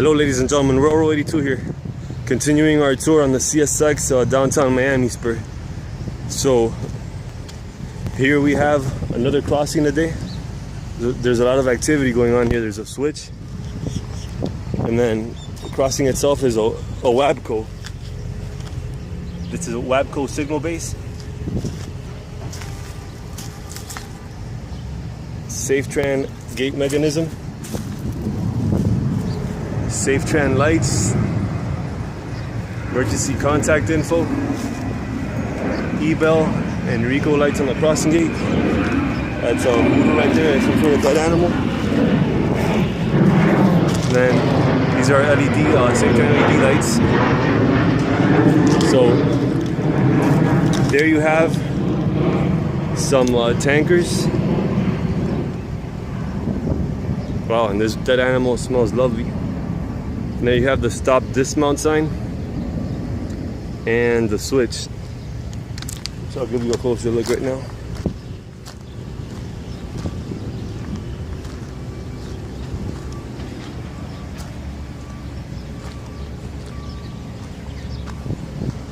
Hello ladies and gentlemen, we're 82 here, continuing our tour on the CSX Downtown Miami Spur. So here we have another crossing today. There's a lot of activity going on here. There's a switch, and then the crossing itself is a WABCO. This is a WABCO signal base. SafeTran gate mechanism. SafeTran lights, emergency contact info, E-bell and Rico lights on the crossing gate. That's a voodoo right there, some sort of dead animal. And then these are LED, SafeTran LED lights. So there you have some tankers. Wow, and this dead animal smells lovely. Now you have the stop dismount sign and the switch. So I'll give you a closer look right now.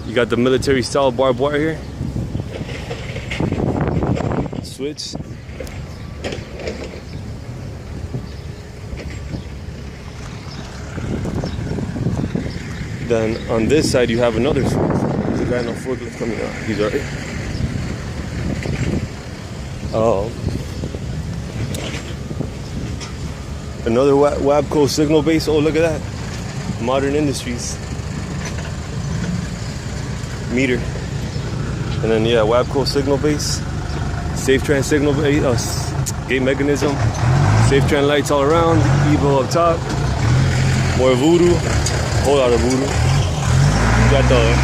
You got the military style barbed wire here. Switch. Then on this side you have another switch. There's a guy on a forklift coming out. He's alright. Another WABCO signal base. Oh, look at that. Modern Industries meter. And then yeah, WABCO signal base. SafeTran signal base, gate mechanism. SafeTran lights all around. E-bell up top. More voodoo. Whole lot of voodoo. Got the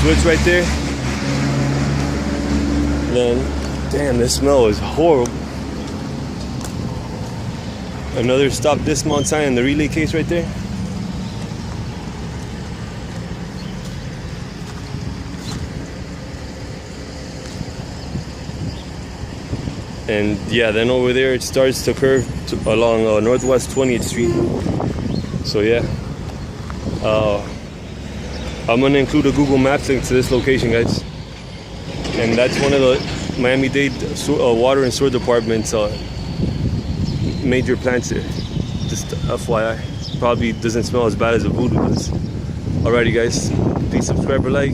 switch right there. Then, damn, this smell is horrible. Another stop dismount sign in the relay case right there. And yeah, then over there it starts to curve along Northwest 20th Street. So yeah, I'm gonna include a Google Maps link to this location, guys. And that's one of the Miami-Dade Water and Sewer Department's major plants here. Just FYI, probably doesn't smell as bad as a voodoo does. Alrighty, guys, please subscribe or like.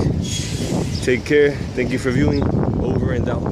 Take care. Thank you for viewing. Over and out.